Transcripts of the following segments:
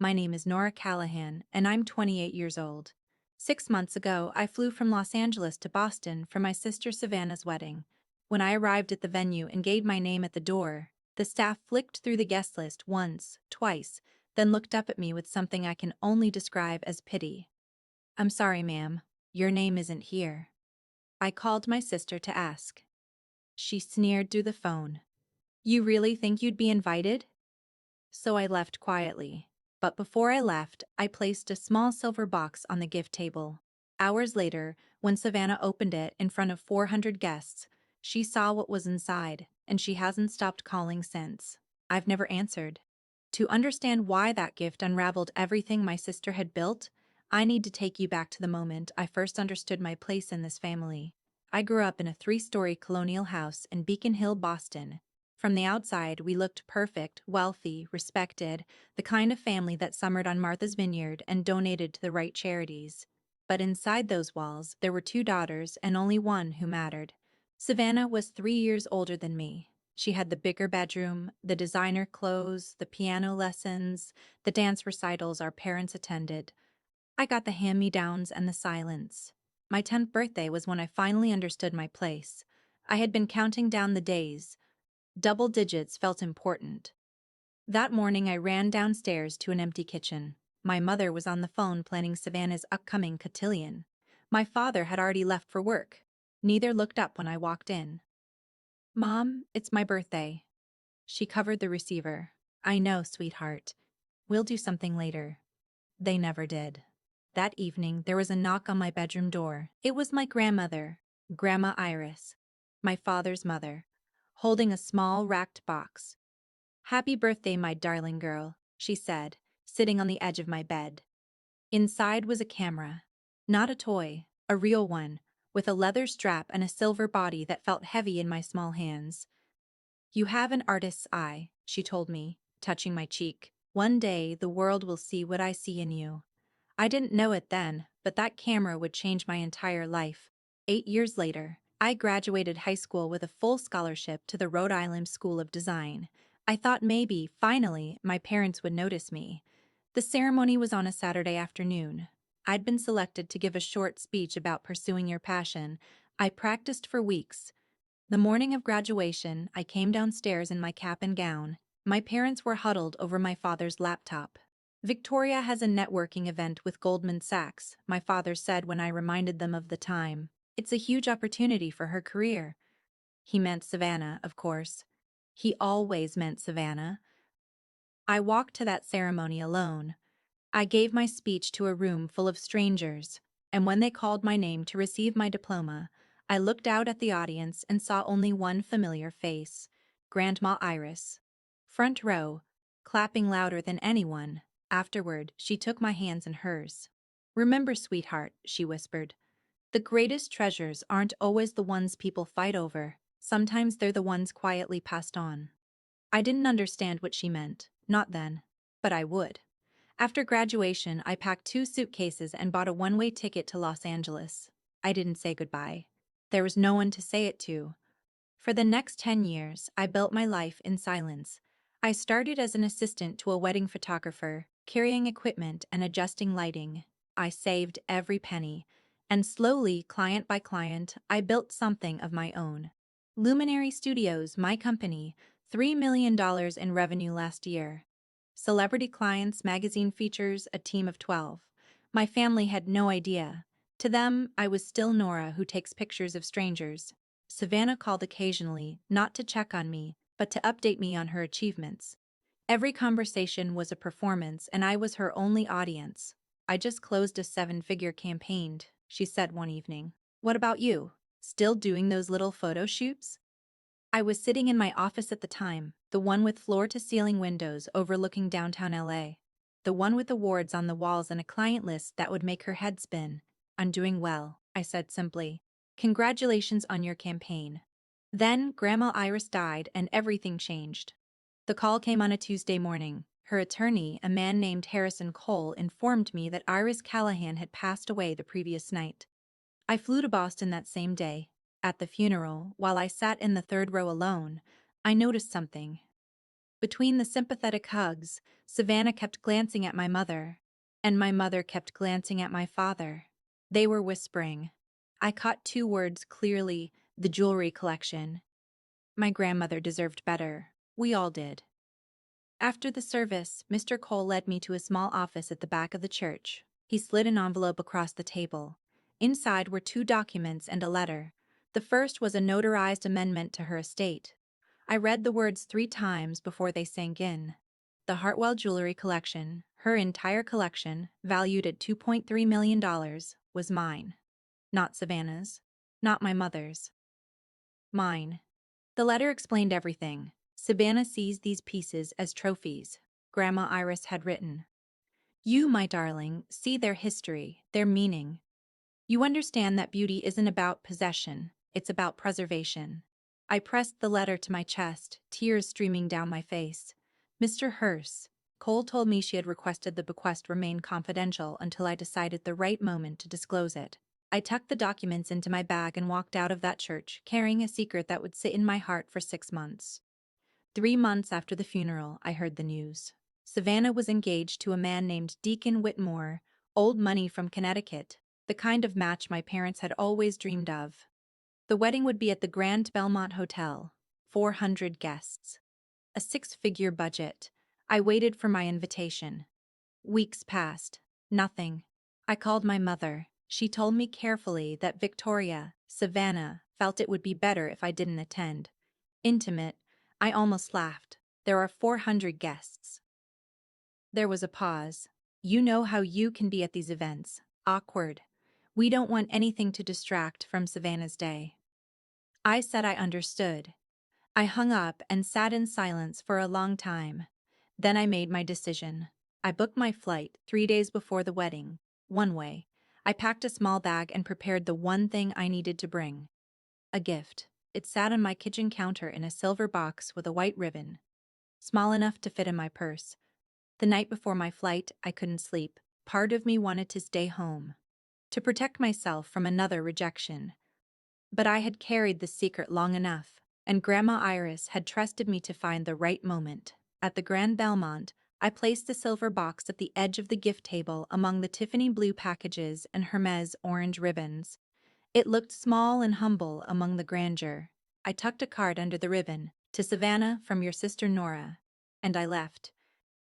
My name is Nora Callahan, and I'm 28 years old. 6 months ago, I flew from Los Angeles to Boston for my sister Savannah's wedding. When I arrived at the venue and gave my name at the door, the staff flicked through the guest list once, twice, then looked up at me with something I can only describe as pity. "I'm sorry, ma'am. Your name isn't here." I called my sister to ask. She sneered through the phone. "You really think you'd be invited?" So I left quietly. But before I left, I placed a small silver box on the gift table. Hours later, when Savannah opened it in front of 400 guests, she saw what was inside, and she hasn't stopped calling since. I've never answered. To understand why that gift unraveled everything my sister had built, I need to take you back to the moment I first understood my place in this family. I grew up in a 3-story colonial house in Beacon Hill, Boston. From the outside, we looked perfect, wealthy, respected, the kind of family that summered on Martha's Vineyard and donated to the right charities. But inside those walls, there were 2 daughters and only one who mattered. Savannah was 3 years older than me. She had the bigger bedroom, the designer clothes, the piano lessons, the dance recitals our parents attended. I got the hand-me-downs and the silence. My 10th birthday was when I finally understood my place. I had been counting down the days. Double digits felt important. That morning I ran downstairs to an empty kitchen. My mother was on the phone planning Savannah's upcoming cotillion. My father had already left for work. Neither looked up when I walked in. "Mom, it's my birthday." She covered the receiver. "I know, sweetheart. We'll do something later." They never did. That evening, there was a knock on my bedroom door. It was my grandmother, Grandma Iris, my father's mother, holding a small, racked box. "Happy birthday, my darling girl," she said, sitting on the edge of my bed. Inside was a camera. Not a toy, a real one, with a leather strap and a silver body that felt heavy in my small hands. "You have an artist's eye," she told me, touching my cheek. "One day, the world will see what I see in you." I didn't know it then, but that camera would change my entire life. 8 years later, I graduated high school with a full scholarship to the Rhode Island School of Design. I thought maybe, finally, my parents would notice me. The ceremony was on a Saturday afternoon. I'd been selected to give a short speech about pursuing your passion. I practiced for weeks. The morning of graduation, I came downstairs in my cap and gown. My parents were huddled over my father's laptop. "Victoria has a networking event with Goldman Sachs," my father said when I reminded them of the time. "It's a huge opportunity for her career." He meant Savannah, of course. He always meant Savannah. I walked to that ceremony alone. I gave my speech to a room full of strangers, and when they called my name to receive my diploma, I looked out at the audience and saw only one familiar face: Grandma Iris. Front row, clapping louder than anyone. Afterward, she took my hands in hers. "Remember, sweetheart," she whispered, "the greatest treasures aren't always the ones people fight over. Sometimes they're the ones quietly passed on." I didn't understand what she meant, not then, but I would. After graduation, I packed 2 suitcases and bought a one-way ticket to Los Angeles. I didn't say goodbye. There was no one to say it to. For the next 10 years, I built my life in silence. I started as an assistant to a wedding photographer, carrying equipment and adjusting lighting. I saved every penny, and slowly, client by client, I built something of my own. Luminary Studios, my company, $3 million in revenue last year. Celebrity clients, magazine features, a team of 12. My family had no idea. To them, I was still Nora who takes pictures of strangers. Savannah called occasionally, not to check on me, but to update me on her achievements. Every conversation was a performance, and I was her only audience. "I just closed a 7-figure campaign," she said one evening. "What about you? Still doing those little photo shoots?" I was sitting in my office at the time, the one with floor-to-ceiling windows overlooking downtown LA. The one with awards on the walls and a client list that would make her head spin. "I'm doing well," I said simply. "Congratulations on your campaign." Then Grandma Iris died and everything changed. The call came on a Tuesday morning. Her attorney, a man named Harrison Cole, informed me that Iris Callahan had passed away the previous night. I flew to Boston that same day. At the funeral, while I sat in the third row alone, I noticed something. Between the sympathetic hugs, Savannah kept glancing at my mother, and my mother kept glancing at my father. They were whispering. I caught two words clearly: the jewelry collection. My grandmother deserved better. We all did. After the service, Mr. Cole led me to a small office at the back of the church. He slid an envelope across the table. Inside were two documents and a letter. The first was a notarized amendment to her estate. I read the words 3 times before they sank in. The Hartwell Jewelry Collection, her entire collection, valued at $2.3 million, was mine. Not Savannah's. Not my mother's. Mine. The letter explained everything. Savannah sees these pieces as trophies. Grandma Iris had written, "You, my darling, see their history, their meaning. You understand that beauty isn't about possession, it's about preservation." I pressed the letter to my chest, tears streaming down my face. "Mr. Hearst, Cole told me she had requested the bequest remain confidential until I decided the right moment to disclose it." I tucked the documents into my bag and walked out of that church, carrying a secret that would sit in my heart for 6 months. 3 months after the funeral, I heard the news. Savannah was engaged to a man named Deacon Whitmore, old money from Connecticut, the kind of match my parents had always dreamed of. The wedding would be at the Grand Belmont Hotel, 400 guests. A 6-figure budget. I waited for my invitation. Weeks passed. Nothing. I called my mother. She told me carefully that Victoria, Savannah, felt it would be better if I didn't attend. Intimate. I almost laughed. There are 400 guests. There was a pause. You know how you can be at these events. Awkward. We don't want anything to distract from Savannah's day. I said I understood. I hung up and sat in silence for a long time. Then I made my decision. I booked my flight 3 days before the wedding, one way. I packed a small bag and prepared the one thing I needed to bring: a gift. It sat on my kitchen counter in a silver box with a white ribbon, small enough to fit in my purse. The night before my flight, I couldn't sleep. Part of me wanted to stay home, to protect myself from another rejection. But I had carried the secret long enough, and Grandma Iris had trusted me to find the right moment. At the Grand Belmont, I placed the silver box at the edge of the gift table among the Tiffany blue packages and Hermes orange ribbons. It looked small and humble among the grandeur. I tucked a card under the ribbon: "To Savannah from your sister Nora," and I left.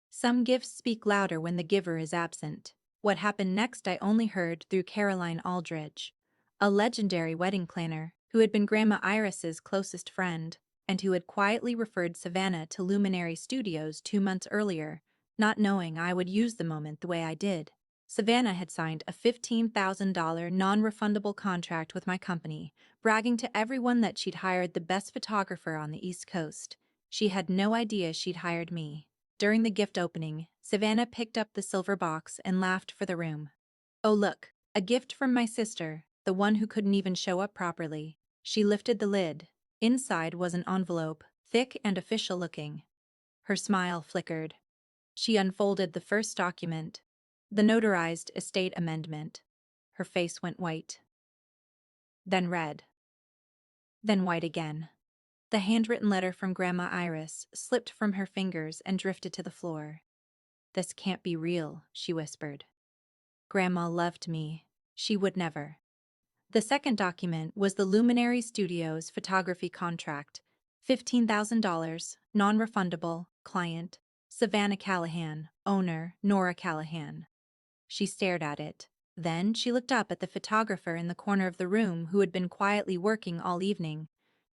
Some gifts speak louder when the giver is absent. What happened next I only heard through Caroline Aldridge, a legendary wedding planner who had been Grandma Iris's closest friend, and who had quietly referred Savannah to Luminary Studios 2 months earlier, not knowing I would use the moment the way I did. Savannah had signed a $15,000 non-refundable contract with my company, bragging to everyone that she'd hired the best photographer on the East Coast. She had no idea she'd hired me. During the gift opening, Savannah picked up the silver box and laughed for the room. "Oh look, a gift from my sister, the one who couldn't even show up properly." She lifted the lid. Inside was an envelope, thick and official looking. Her smile flickered. She unfolded the first document, the notarized estate amendment. Her face went white. Then red. Then white again. The handwritten letter from Grandma Iris slipped from her fingers and drifted to the floor. "This can't be real," she whispered. "Grandma loved me. She would never." The second document was the Luminary Studios photography contract. $15,000, non-refundable, client: Savannah Callahan, owner: Nora Callahan. She stared at it. Then she looked up at the photographer in the corner of the room who had been quietly working all evening.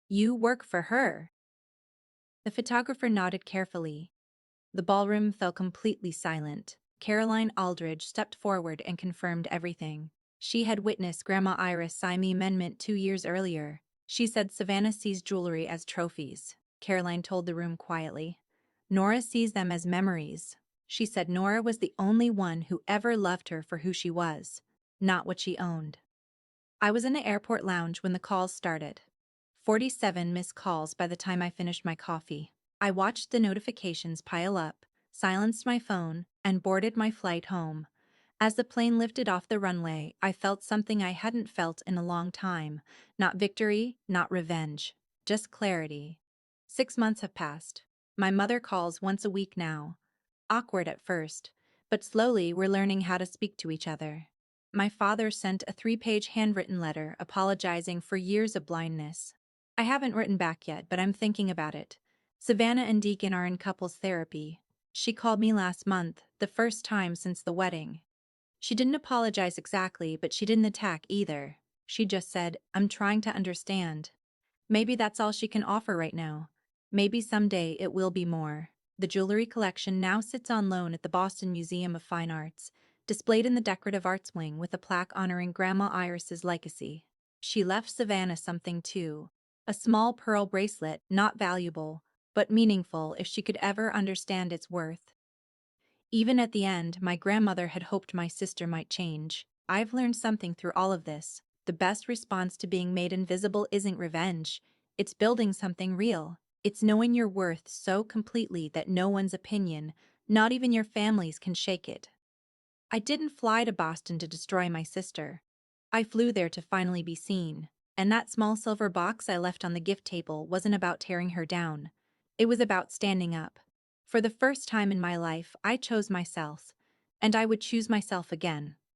"You work for her?" The photographer nodded carefully. The ballroom fell completely silent. Caroline Aldridge stepped forward and confirmed everything. She had witnessed Grandma Iris sign the amendment 2 years earlier. She said Savannah sees jewelry as trophies. Caroline told the room quietly. Nora sees them as memories. She said Nora was the only one who ever loved her for who she was, not what she owned. I was in the airport lounge when the calls started. 47 missed calls by the time I finished my coffee. I watched the notifications pile up, silenced my phone, and boarded my flight home. As the plane lifted off the runway, I felt something I hadn't felt in a long time. Not victory, not revenge, just clarity. 6 months have passed. My mother calls once a week now. Awkward at first, but slowly we're learning how to speak to each other. My father sent a 3-page handwritten letter apologizing for years of blindness. I haven't written back yet, but I'm thinking about it. Savannah and Deacon are in couples therapy. She called me last month, the first time since the wedding. She didn't apologize exactly, but she didn't attack either. She just said, "I'm trying to understand." Maybe that's all she can offer right now. Maybe someday it will be more. The jewelry collection now sits on loan at the Boston Museum of Fine Arts, displayed in the decorative arts wing with a plaque honoring Grandma Iris's legacy. She left Savannah something too. A small pearl bracelet, not valuable, but meaningful if she could ever understand its worth. Even at the end, my grandmother had hoped my sister might change. I've learned something through all of this. The best response to being made invisible isn't revenge. It's building something real. It's knowing your worth so completely that no one's opinion, not even your family's, can shake it. I didn't fly to Boston to destroy my sister. I flew there to finally be seen. And that small silver box I left on the gift table wasn't about tearing her down. It was about standing up. For the first time in my life, I chose myself. And I would choose myself again.